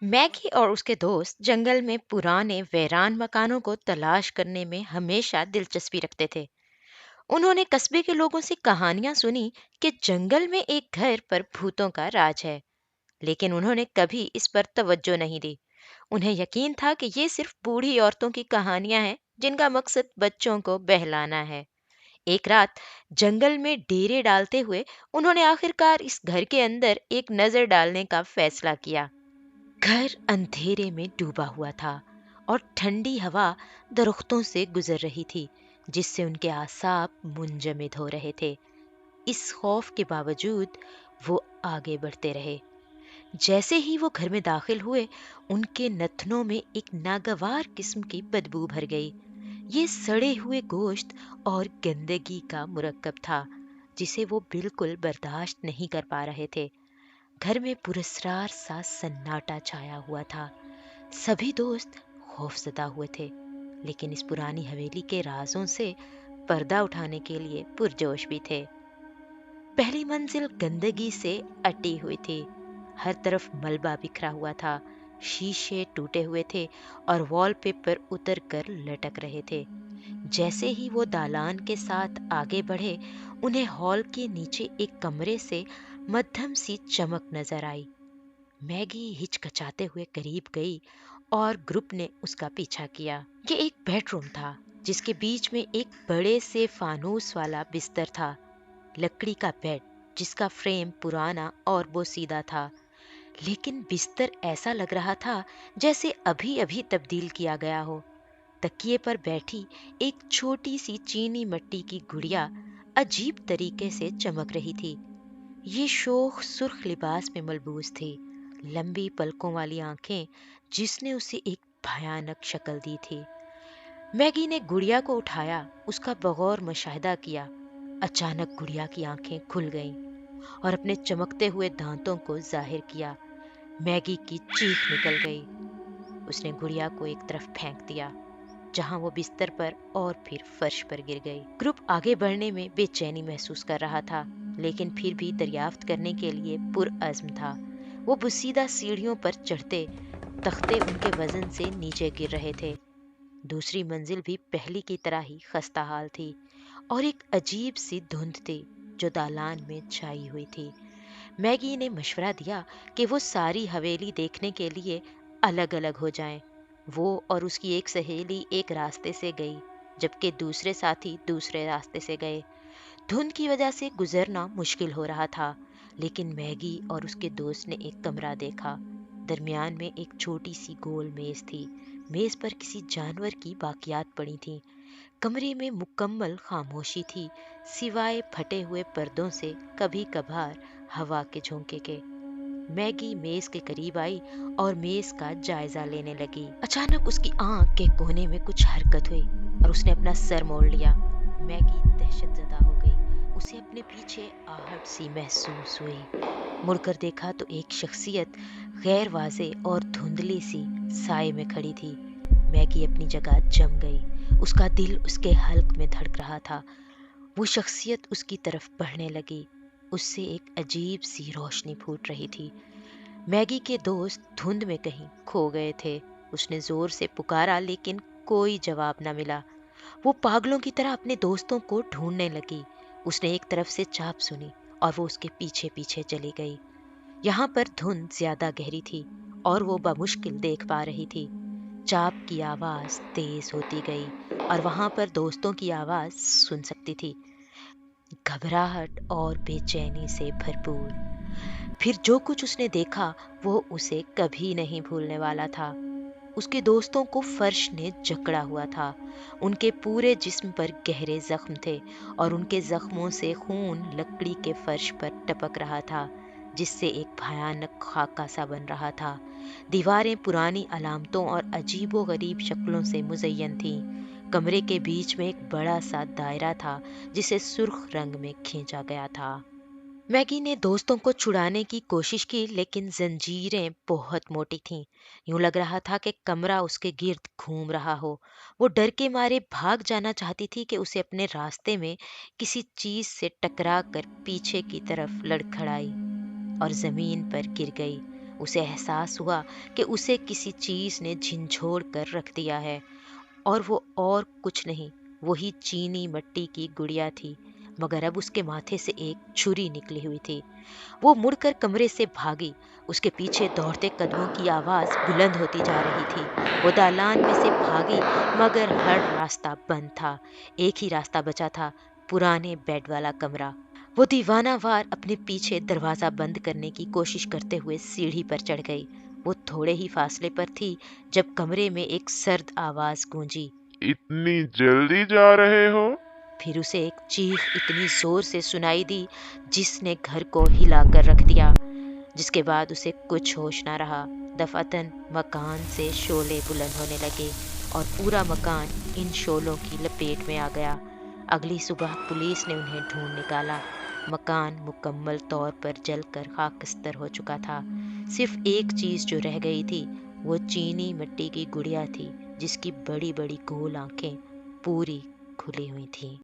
Maggi और उसके दोस्त जंगल में पुराने वीरान मकानों को तलाश करने में हमेशा दिलचस्पी रखते थे। उन्होंने कस्बे के लोगों से कहानियां सुनी कि जंगल में एक घर पर भूतों का राज है, लेकिन उन्होंने कभी इस पर तवज्जो नहीं दी। उन्हें यकीन था कि ये सिर्फ बूढ़ी औरतों की कहानियां हैं जिनका मकसद बच्चों को बहलाना है। एक रात जंगल में डेरे डालते हुए उन्होंने आखिरकार इस घर के अंदर एक नजर डालने का फैसला किया। घर अंधेरे में डूबा हुआ था और ठंडी हवा दरख्तों से गुजर रही थी, जिससे उनके आसाब मुंजमद हो रहे थे। इस खौफ के बावजूद वो आगे बढ़ते रहे। जैसे ही वो घर में दाखिल हुए, उनके नथनों में एक नागवार किस्म की बदबू भर गई। ये सड़े हुए गोश्त और गंदगी का मुरक्कब था, जिसे वो बिल्कुल बर्दाश्त नहीं कर पा रहे थे। घर में पुरस्रार सा सन्नाटा छाया हुआ था। सभी दोस्त खौफजदा हुए थे, लेकिन इस पुरानी हवेली के राजों से पर्दा उठाने के लिए पुरजोश भी थे। पहली मंजिल गंदगी से अटी हुई थी। हर तरफ मलबा बिखरा हुआ था, शीशे टूटे हुए थे और वॉलपेपर उतर कर लटक रहे थे। जैसे ही वो दालान के साथ आगे बढ़े, उन्हें हॉल के नीचे एक कमरे से मध्यम सी चमक नजर आई। मैगी हिचकचाते हुए करीब गई और ग्रुप ने उसका पीछा किया। ये एक बेडरूम था, जिसके बीच में एक बड़े से फानूस वाला बिस्तर था। लकड़ी का बेड, जिसका फ्रेम पुराना और बोसीदा था, लेकिन बिस्तर ऐसा लग रहा था जैसे अभी अभी तब्दील किया गया हो। तकिए पर बैठी एक छोटी सी चीनी मिट्टी की गुड़िया अजीब तरीके से चमक रही थी। ये शोख सुर्ख लिबास में मलबूस थी, लंबी पलकों वाली आंखें जिसने उसे एक भयानक शक्ल दी थी। मैगी ने गुड़िया को उठाया, उसका बगौर मुशाहिदा किया। अचानक गुड़िया की आंखें खुल गईं और अपने चमकते हुए दांतों को जाहिर किया। मैगी की चीख निकल गई। उसने गुड़िया को एक तरफ फेंक दिया, जहां वो बिस्तर पर और फिर फर्श पर गिर गई। ग्रुप आगे बढ़ने में बेचैनी महसूस कर रहा था, लेकिन फिर भी दरियाफ्त करने के लिए पुरअज़्म था। वो बुसीदा सीढ़ियों पर चढ़ते, तख्ते उनके वजन से नीचे गिर रहे थे। दूसरी मंजिल भी पहली की तरह ही खस्ता हाल थी और एक अजीब सी धुंध थी जो दालान में छाई हुई थी। मैगी ने मशवरा दिया कि वो सारी हवेली देखने के लिए अलग अलग हो जाएं। वो और उसकी एक सहेली एक रास्ते से गई, जबकि दूसरे साथी दूसरे रास्ते से गए। धुंध की वजह से गुजरना मुश्किल हो रहा था, लेकिन मैगी और उसके दोस्त ने एक कमरा देखा। दरमियान में एक छोटी सी गोल मेज थी। मेज पर किसी जानवर की बाकियात पड़ी थीं। कमरे में मुकम्मल खामोशी थी, सिवाय फटे हुए पर्दों से कभी कभार हवा के झोंके के। मैगी मेज के करीब आई और मेज का जायजा लेने लगी। अचानक उसकी आंख के कोने में कुछ हरकत हुई और उसने अपना सर मोड़ लिया। मैगी दहशतजदा हो गई। उसे अपने पीछे आहट सी महसूस हुई। मुड़कर देखा तो एक शख्सियत गैर वाजे और धुंधली सी साए में खड़ी थी। मैगी अपनी जगह जम गई। उसका दिल उसके हल्क में धड़क रहा था। वो शख्सियत उसकी तरफ बढ़ने लगी। उससे एक अजीब सी रोशनी फूट रही थी। मैगी के दोस्त धुंध में कहीं खो गए थे। उसने जोर से पुकारा, लेकिन कोई जवाब न मिला। वो पागलों की तरह अपने दोस्तों को ढूंढने लगी। उसने एक तरफ से चाप सुनी और वो उसके पीछे पीछे चली गई। यहाँ पर धुंध ज्यादा गहरी थी और वो बमुश्किल देख पा रही थी। चाप की आवाज तेज होती गई और वहां पर दोस्तों की आवाज सुन सकती थी, घबराहट और बेचैनी से भरपूर। फिर जो कुछ उसने देखा वो उसे कभी नहीं भूलने वाला था। उसके दोस्तों को फर्श ने जकड़ा हुआ था। उनके पूरे जिस्म पर गहरे जख्म थे और उनके जख्मों से खून लकड़ी के फर्श पर टपक रहा था, जिससे एक भयानक खाका सा बन रहा था। दीवारें पुरानी अलामतों और अजीबो गरीब शक्लों से मुज़य्यन थीं। कमरे के बीच में एक बड़ा सा दायरा था, जिसे सुर्ख रंग में खींचा गया था। मैगी ने दोस्तों को छुड़ाने की कोशिश की, लेकिन जंजीरें बहुत मोटी थीं। यूं लग रहा था कि कमरा उसके गिर्द घूम रहा हो। वो डर के मारे भाग जाना चाहती थी कि उसे अपने रास्ते में किसी चीज से टकरा कर पीछे की तरफ लड़खड़ाई और जमीन पर गिर गई। उसे एहसास हुआ कि उसे किसी चीज ने झंझोड़ कर रख दिया है, और वो और कुछ नहीं, वही चीनी मिट्टी की गुड़िया थी, मगर अब उसके माथे से एक छुरी निकली हुई थी। वो मुड़कर कमरे से भागी। उसके पीछे दौड़ते कदमों की आवाज बुलंद होती जा रही थी। वो दालान में से भागी, मगर हर रास्ता बंद था। एक ही रास्ता बचा था, पुराने बेड वाला कमरा। वो दीवानावार अपने पीछे दरवाजा बंद करने की कोशिश करते हुए सीढ़ी पर चढ़ गई। वो थोड़े ही फासले पर थी जब कमरे में एक सर्द आवाज गूंजी। इतनी जल्दी जा रहे हो? फिर उसे एक चीख इतनी जोर से सुनाई दी जिसने घर को हिला कर रख दिया। जिसके बाद उसे कुछ होश ना रहा। दफातन मकान से शोले बुलंद होने लगे और पूरा मकान इन शोलों की लपेट में आ गया। अगली सुबह पुलिस ने उन्हें ढूंढ निकाला। मकान मुकम्मल तौर पर जलकर खाकस्तर हो चुका था। सिर्फ एक चीज जो रह गई थी, वो चीनी मिट्टी की गुड़िया थी, जिसकी बड़ी बड़ी गोल आंखें पूरी खुली हुई थी।